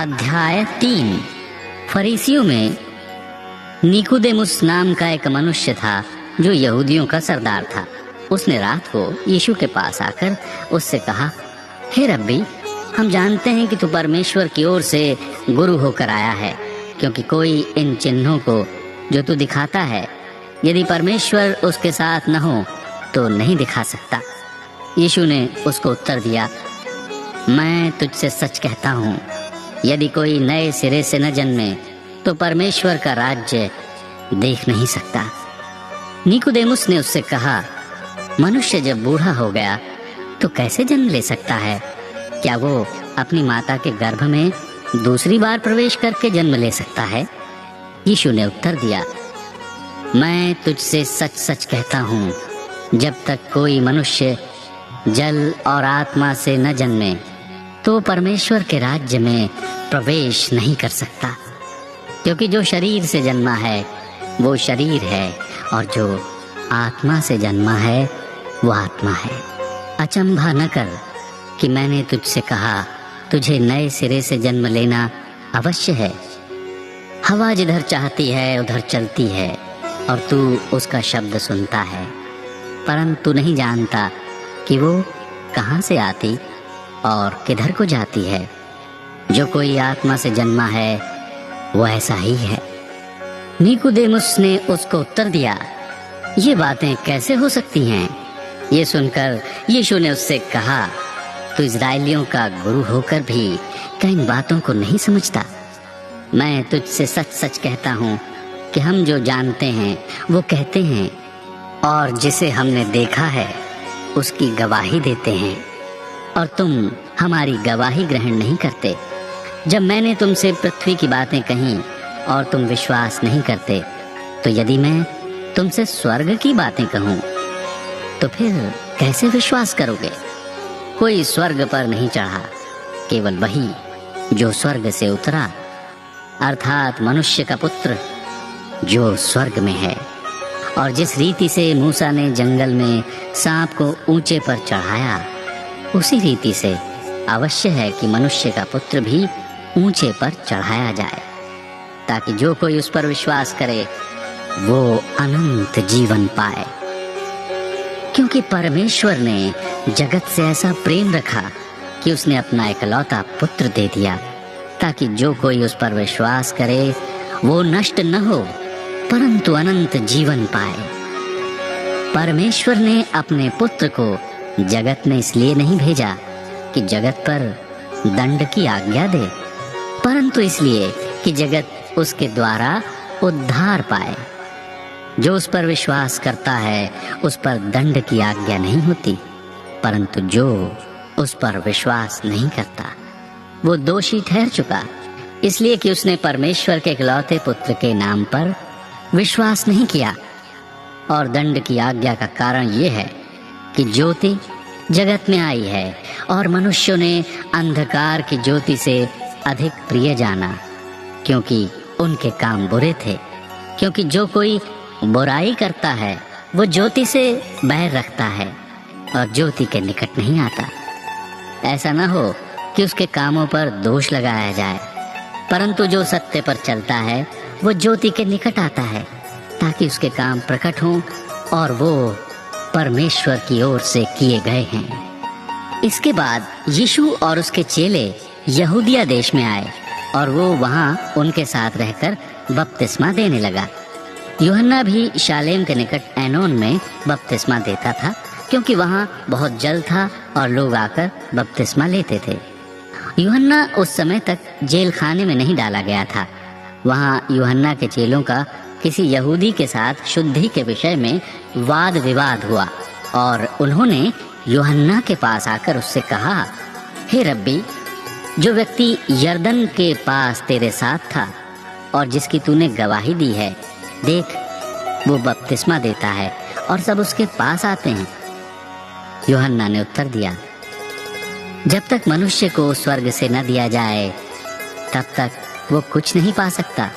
अध्याय 3। फरीसियों में निकोदेमुस नाम का एक मनुष्य था जो यहूदियों का सरदार था। उसने रात को यीशु के पास आकर उससे कहा, हे रब्बी, हम जानते हैं कि तू परमेश्वर की ओर से गुरु होकर आया है, क्योंकि कोई इन चिन्हों को जो तू दिखाता है, यदि परमेश्वर उसके साथ न हो तो नहीं दिखा सकता। यीशु ने उसको उत्तर दिया, मैं तुझसे सच कहता हूँ, यदि कोई नए सिरे से न जन्मे तो परमेश्वर का राज्य देख नहीं सकता। निकोदेमुस ने उससे कहा, मनुष्य जब बूढ़ा हो गया तो कैसे जन्म ले सकता है? क्या वो अपनी माता के गर्भ में दूसरी बार प्रवेश करके जन्म ले सकता है? यीशु ने उत्तर दिया, मैं तुझसे सच सच कहता हूँ, जब तक कोई मनुष्य जल और आत्मा से न जन्मे तो परमेश्वर के राज्य में प्रवेश नहीं कर सकता। क्योंकि जो शरीर से जन्मा है वो शरीर है, और जो आत्मा से जन्मा है वो आत्मा है। अचंभा न कर कि मैंने तुझसे कहा, तुझे नए सिरे से जन्म लेना अवश्य है। हवा जिधर चाहती है उधर चलती है, और तू उसका शब्द सुनता है, परंतु नहीं जानता कि वो कहाँ से आती और किधर को जाती है। जो कोई आत्मा से जन्मा है वो ऐसा ही है। निकोदेमुस ने उसको उत्तर दिया, ये बातें कैसे हो सकती हैं? ये सुनकर यीशु ने उससे कहा, तू इस्राएलियों का गुरु होकर भी क्या इन बातों को नहीं समझता? मैं तुझसे सच सच कहता हूँ कि हम जो जानते हैं वो कहते हैं, और जिसे हमने देखा है उसकी गवाही देते हैं, और तुम हमारी गवाही ग्रहण नहीं करते। जब मैंने तुमसे पृथ्वी की बातें कहीं और तुम विश्वास नहीं करते, तो यदि मैं तुमसे स्वर्ग की बातें कहूँ तो फिर कैसे विश्वास करोगे? कोई स्वर्ग पर नहीं चढ़ा, केवल वही जो स्वर्ग से उतरा, अर्थात मनुष्य का पुत्र जो स्वर्ग में है। और जिस रीति से मूसा ने जंगल में सांप को ऊंचे पर चढ़ाया, उसी रीति से अवश्य है कि मनुष्य का पुत्र भी ऊंचे पर चढ़ाया जाए, ताकि जो कोई उस पर विश्वास करे वो अनंत जीवन पाए। क्योंकि परमेश्वर ने जगत से ऐसा प्रेम रखा कि उसने अपना इकलौता पुत्र दे दिया, ताकि जो कोई उस पर विश्वास करे वो नष्ट न हो परंतु अनंत जीवन पाए। परमेश्वर ने अपने पुत्र को जगत में इसलिए नहीं भेजा कि जगत पर दंड की आज्ञा दे, परंतु इसलिए कि जगत उसके द्वारा उद्धार पाए। जो उस पर विश्वास करता है उस पर दंड की आज्ञा नहीं होती, परंतु जो उस पर विश्वास नहीं करता वो दोषी ठहर चुका, इसलिए कि उसने परमेश्वर के इकलौते पुत्र के नाम पर विश्वास नहीं किया। और दंड की आज्ञा का कारण ये है कि ज्योति जगत में आई है, और मनुष्यों ने अंधकार की ज्योति से अधिक प्रिय जाना, क्योंकि उनके काम बुरे थे। क्योंकि जो कोई बुराई करता है वो ज्योति से बैर रखता है और ज्योति के निकट नहीं आता, ऐसा न हो कि उसके कामों पर दोष लगाया जाए। परंतु जो सत्य पर चलता है वो ज्योति के निकट आता है, ताकि उसके काम प्रकट हों और वो परमेश्वर की ओर से किए गए हैं। इसके बाद यीशु और उसके चेले यहूदिया देश में आए, और वो वहाँ उनके साथ रहकर बपतिस्मा देने लगा। यूहन्ना भी शालेम के निकट ऐनोन में बपतिस्मा देता था, क्योंकि वहाँ बहुत जल था और लोग आकर बपतिस्मा लेते थे। यूहन्ना उस समय तक जेल खाने में नहीं डाला गया था। वहाँ यूहन्ना के चेलों का किसी यहूदी के साथ शुद्धि के विषय में वाद विवाद हुआ, और उन्होंने यूहन्ना के पास आकर उससे कहा, हे रब्बी, जो व्यक्ति यरदन के पास तेरे साथ था और जिसकी तूने गवाही दी है, देख वो बपतिस्मा देता है और सब उसके पास आते हैं। यूहन्ना ने उत्तर दिया, जब तक मनुष्य को स्वर्ग से न दिया जाए तब तक वो कुछ नहीं पा सकता।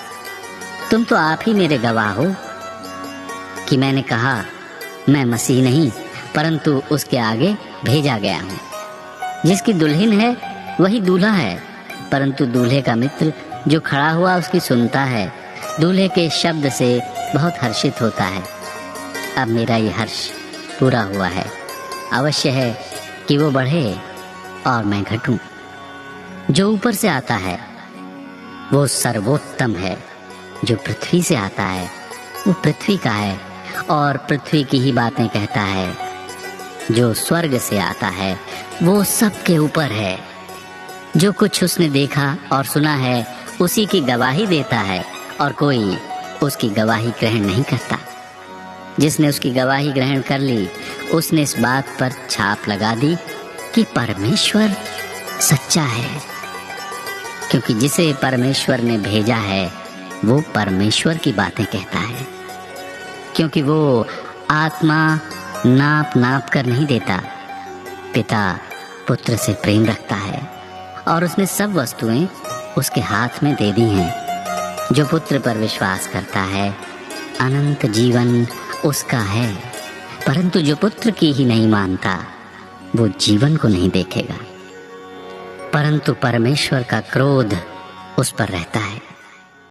तुम तो आप ही मेरे गवाह हो कि मैंने कहा, मैं मसीह नहीं परंतु उसके आगे भेजा गया हूँ। जिसकी दुल्हन है वही दूल्हा है, परंतु दूल्हे का मित्र जो खड़ा हुआ उसकी सुनता है, दूल्हे के शब्द से बहुत हर्षित होता है। अब मेरा ये हर्ष पूरा हुआ है, अवश्य है कि वो बढ़े और मैं घटूं। जो ऊपर से आता है वो सर्वोत्तम है, जो पृथ्वी से आता है वो पृथ्वी का है और पृथ्वी की ही बातें कहता है। जो स्वर्ग से आता है वो सबके ऊपर है। जो कुछ उसने देखा और सुना है उसी की गवाही देता है और कोई उसकी गवाही ग्रहण नहीं करता। जिसने उसकी गवाही ग्रहण कर ली उसने इस बात पर छाप लगा दी कि परमेश्वर सच्चा है, क्योंकि जिसे परमेश्वर ने भेजा है वो परमेश्वर की बातें कहता है। क्योंकि वो आत्मा नाप नाप कर नहीं देता। पिता पुत्र से प्रेम रखता है और उसने सब वस्तुएं उसके हाथ में दे दी हैं। जो पुत्र पर विश्वास करता है अनंत जीवन उसका है, परंतु जो पुत्र की ही नहीं मानता वो जीवन को नहीं देखेगा, परंतु परमेश्वर का क्रोध उस पर रहता है।